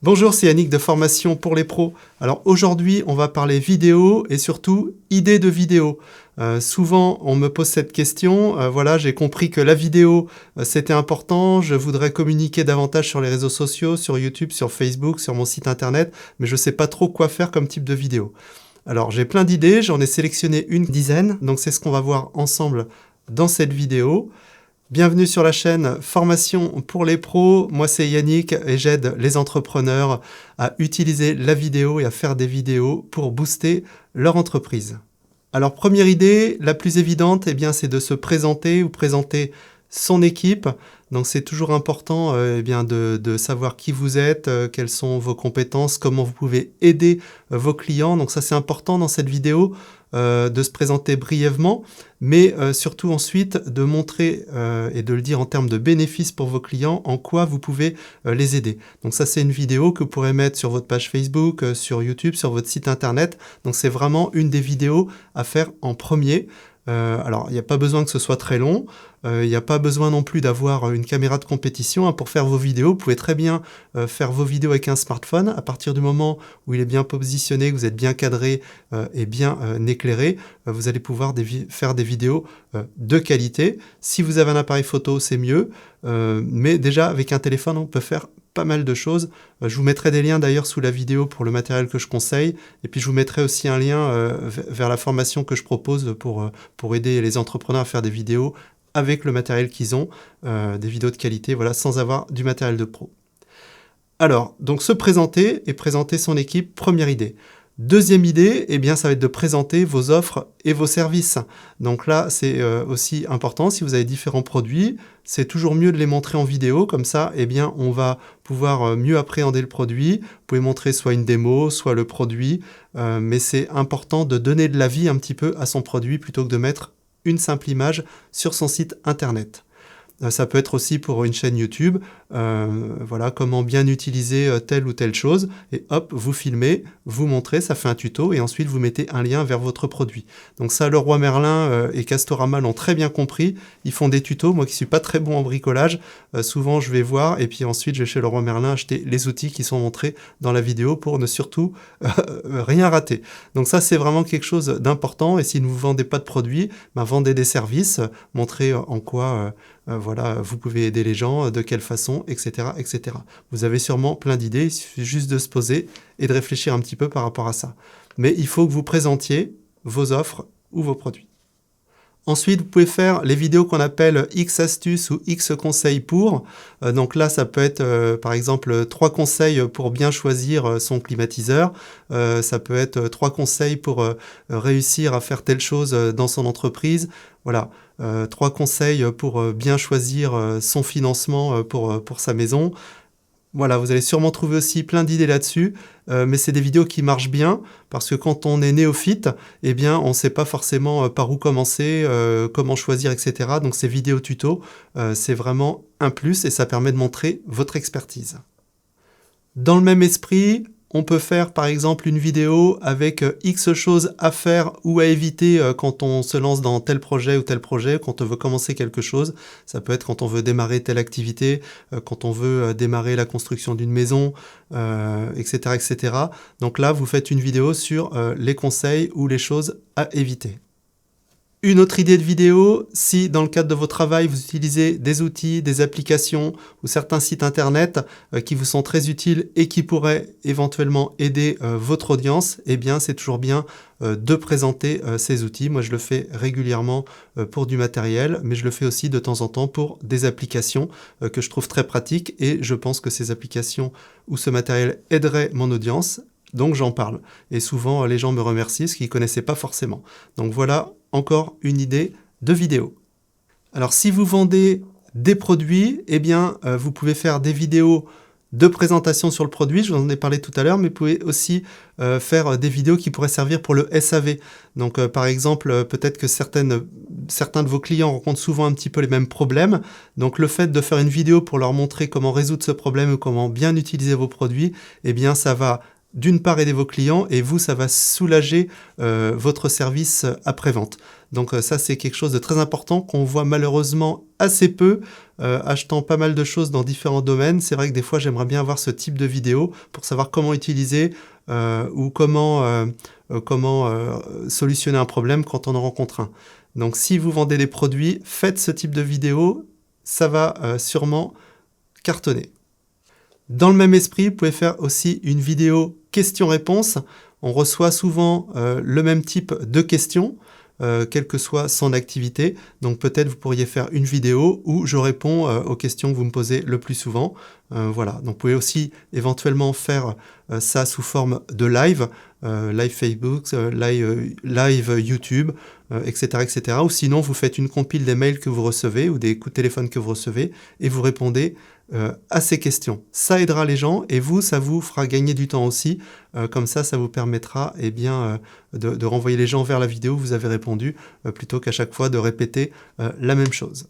Bonjour, c'est Yannick de Formation pour les pros. Alors aujourd'hui, on va parler vidéo et surtout idées de vidéo. Souvent, on me pose cette question. Voilà, j'ai compris que la vidéo, c'était important. Je voudrais communiquer davantage sur les réseaux sociaux, sur YouTube, sur Facebook, sur mon site internet, mais je ne sais pas trop quoi faire comme type de vidéo. Alors, j'ai plein d'idées. J'en ai sélectionné une dizaine. Donc, c'est ce qu'on va voir ensemble dans cette vidéo. Bienvenue sur la chaîne Formation pour les pros, moi c'est Yannick et j'aide les entrepreneurs à utiliser la vidéo et à faire des vidéos pour booster leur entreprise. Alors première idée, la plus évidente, c'est de se présenter ou présenter son équipe. Donc c'est toujours important de savoir qui vous êtes, quelles sont vos compétences, comment vous pouvez aider vos clients. Donc ça c'est important dans cette vidéo. De se présenter brièvement, mais surtout ensuite de montrer et de le dire en termes de bénéfices pour vos clients, en quoi vous pouvez les aider. Donc ça, c'est une vidéo que vous pourrez mettre sur votre page Facebook, sur YouTube, sur votre site internet. Donc c'est vraiment une des vidéos à faire en premier. Alors, il n'y a pas besoin que ce soit très long, il n'y a pas besoin non plus d'avoir une caméra de compétition pour faire vos vidéos. Vous pouvez très bien faire vos vidéos avec un smartphone. À partir du moment où il est bien positionné, que vous êtes bien cadré et bien éclairé, vous allez pouvoir faire des vidéos de qualité. Si vous avez un appareil photo, c'est mieux, mais déjà avec un téléphone, on peut faire pas mal de choses. Je vous mettrai des liens d'ailleurs sous la vidéo pour le matériel que je conseille, et puis je vous mettrai aussi un lien vers la formation que je propose pour aider les entrepreneurs à faire des vidéos avec le matériel qu'ils ont, des vidéos de qualité, voilà, sans avoir du matériel de pro. Alors, donc se présenter et présenter son équipe, première idée. Deuxième idée, ça va être de présenter vos offres et vos services. Donc là, c'est aussi important. Si vous avez différents produits, c'est toujours mieux de les montrer en vidéo. Comme ça, on va pouvoir mieux appréhender le produit. Vous pouvez montrer soit une démo, soit le produit. Mais c'est important de donner de la vie un petit peu à son produit plutôt que de mettre une simple image sur son site internet. Ça peut être aussi pour une chaîne YouTube, voilà, comment bien utiliser telle ou telle chose, et hop, vous filmez, vous montrez, ça fait un tuto, et ensuite vous mettez un lien vers votre produit. Donc ça, Leroy Merlin et Castorama l'ont très bien compris, ils font des tutos, moi qui suis pas très bon en bricolage, souvent je vais voir, et puis ensuite je vais chez Leroy Merlin acheter les outils qui sont montrés dans la vidéo pour ne surtout rien rater. Donc ça, c'est vraiment quelque chose d'important, et si ne vous vendez pas de produits, vendez des services, montrez en quoi... voilà, vous pouvez aider les gens, de quelle façon, etc., etc. Vous avez sûrement plein d'idées, il suffit juste de se poser et de réfléchir un petit peu par rapport à ça. Mais il faut que vous présentiez vos offres ou vos produits. Ensuite, vous pouvez faire les vidéos qu'on appelle X astuces ou X conseils pour. Donc là, ça peut être par exemple 3 conseils pour bien choisir son climatiseur. Ça peut être 3 conseils pour réussir à faire telle chose dans son entreprise. Voilà, 3 conseils pour bien choisir son financement pour sa maison. Voilà, vous allez sûrement trouver aussi plein d'idées là-dessus, mais c'est des vidéos qui marchent bien, parce que quand on est néophyte, on ne sait pas forcément par où commencer, comment choisir, etc. Donc ces vidéos tutos, c'est vraiment un plus et ça permet de montrer votre expertise. Dans le même esprit, on peut faire par exemple une vidéo avec X choses à faire ou à éviter quand on se lance dans tel projet ou tel projet, quand on veut commencer quelque chose. Ça peut être quand on veut démarrer telle activité, quand on veut démarrer la construction d'une maison, etc., etc. Donc là, vous faites une vidéo sur les conseils ou les choses à éviter. Une autre idée de vidéo, si dans le cadre de votre travail, vous utilisez des outils, des applications ou certains sites internet qui vous sont très utiles et qui pourraient éventuellement aider votre audience, c'est toujours bien de présenter ces outils. Moi, je le fais régulièrement pour du matériel, mais je le fais aussi de temps en temps pour des applications que je trouve très pratiques et je pense que ces applications ou ce matériel aiderait mon audience. Donc j'en parle. Et souvent, les gens me remercient, ce qu'ils ne connaissaient pas forcément. Donc voilà encore une idée de vidéo. Alors si vous vendez des produits, vous pouvez faire des vidéos de présentation sur le produit, je vous en ai parlé tout à l'heure, mais vous pouvez aussi faire des vidéos qui pourraient servir pour le SAV. Donc par exemple, peut-être que certains de vos clients rencontrent souvent un petit peu les mêmes problèmes. Donc le fait de faire une vidéo pour leur montrer comment résoudre ce problème ou comment bien utiliser vos produits, ça va d'une part aider vos clients et vous, ça va soulager votre service après-vente. Donc ça, c'est quelque chose de très important qu'on voit malheureusement assez peu, achetant pas mal de choses dans différents domaines. C'est vrai que des fois, j'aimerais bien avoir ce type de vidéo pour savoir comment utiliser ou comment solutionner un problème quand on en rencontre un. Donc si vous vendez des produits, faites ce type de vidéo, ça va sûrement cartonner. Dans le même esprit, vous pouvez faire aussi une vidéo questions-réponses. On reçoit souvent le même type de questions, quelle que soit son activité. Donc peut-être vous pourriez faire une vidéo où je réponds aux questions que vous me posez le plus souvent. Voilà. Donc vous pouvez aussi éventuellement faire ça sous forme de live, live Facebook, live YouTube, etc., etc. Ou sinon, vous faites une compile des mails que vous recevez ou des coups de téléphone que vous recevez et vous répondez à ces questions. Ça aidera les gens et vous, ça vous fera gagner du temps aussi. Comme ça vous permettra de renvoyer les gens vers la vidéo où vous avez répondu plutôt qu'à chaque fois de répéter la même chose.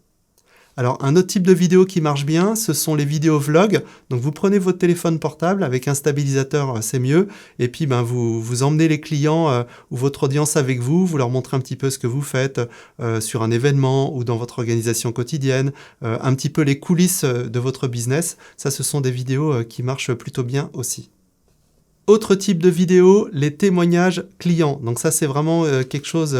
Alors, un autre type de vidéo qui marche bien, ce sont les vidéos vlog. Donc, vous prenez votre téléphone portable avec un stabilisateur, c'est mieux. Et puis, vous emmenez les clients ou votre audience avec vous. Vous leur montrez un petit peu ce que vous faites sur un événement ou dans votre organisation quotidienne. Un petit peu les coulisses de votre business. Ça, ce sont des vidéos qui marchent plutôt bien aussi. Autre type de vidéo, les témoignages clients. Donc ça, c'est vraiment quelque chose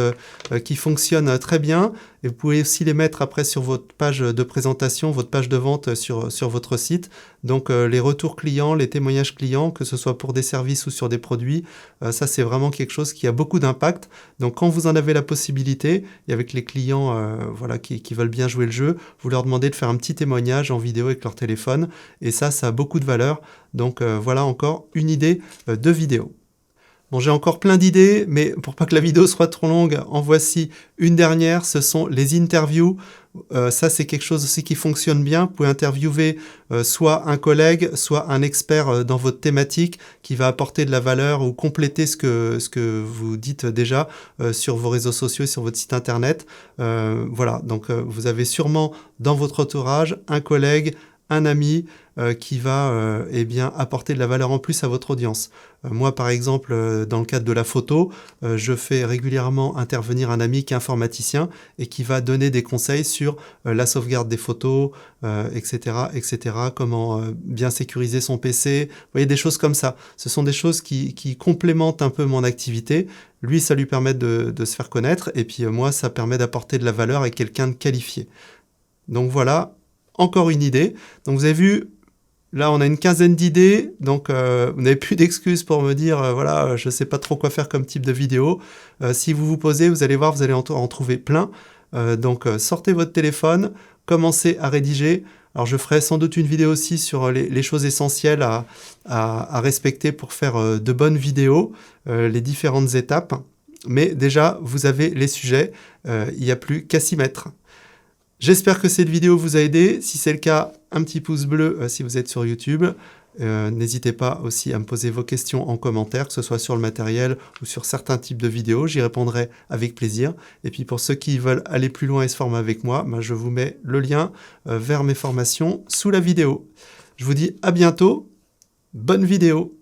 qui fonctionne très bien. Et vous pouvez aussi les mettre après sur votre page de présentation, votre page de vente sur votre site. Donc les retours clients, les témoignages clients, que ce soit pour des services ou sur des produits, ça c'est vraiment quelque chose qui a beaucoup d'impact. Donc quand vous en avez la possibilité, et avec les clients qui veulent bien jouer le jeu, vous leur demandez de faire un petit témoignage en vidéo avec leur téléphone. Et ça a beaucoup de valeur. Donc voilà encore une idée de vidéo. Bon, j'ai encore plein d'idées, mais pour pas que la vidéo soit trop longue, en voici une dernière, ce sont les interviews. Ça, c'est quelque chose aussi qui fonctionne bien. Vous pouvez interviewer soit un collègue, soit un expert dans votre thématique qui va apporter de la valeur ou compléter ce que vous dites déjà sur vos réseaux sociaux et sur votre site internet. Voilà, donc vous avez sûrement dans votre entourage un collègue, un ami qui va apporter de la valeur en plus à votre audience. Moi, par exemple, dans le cadre de la photo, je fais régulièrement intervenir un ami qui est informaticien et qui va donner des conseils sur la sauvegarde des photos, etc., etc., comment bien sécuriser son PC. Vous voyez, des choses comme ça. Ce sont des choses qui complémentent un peu mon activité. Lui, ça lui permet de se faire connaître et puis moi, ça permet d'apporter de la valeur à quelqu'un de qualifié. Donc voilà, encore une idée. Donc vous avez vu, là on a une quinzaine d'idées, donc vous n'avez plus d'excuses pour me dire, voilà, je ne sais pas trop quoi faire comme type de vidéo. Si vous vous posez, vous allez voir, vous allez en trouver plein. Donc sortez votre téléphone, commencez à rédiger. Alors je ferai sans doute une vidéo aussi sur les choses essentielles à respecter pour faire de bonnes vidéos, les différentes étapes. Mais déjà, vous avez les sujets, il n'y a plus qu'à s'y mettre. J'espère que cette vidéo vous a aidé. Si c'est le cas, un petit pouce bleu si vous êtes sur YouTube. N'hésitez pas aussi à me poser vos questions en commentaire, que ce soit sur le matériel ou sur certains types de vidéos. J'y répondrai avec plaisir. Et puis pour ceux qui veulent aller plus loin et se former avec moi, je vous mets le lien vers mes formations sous la vidéo. Je vous dis à bientôt. Bonne vidéo.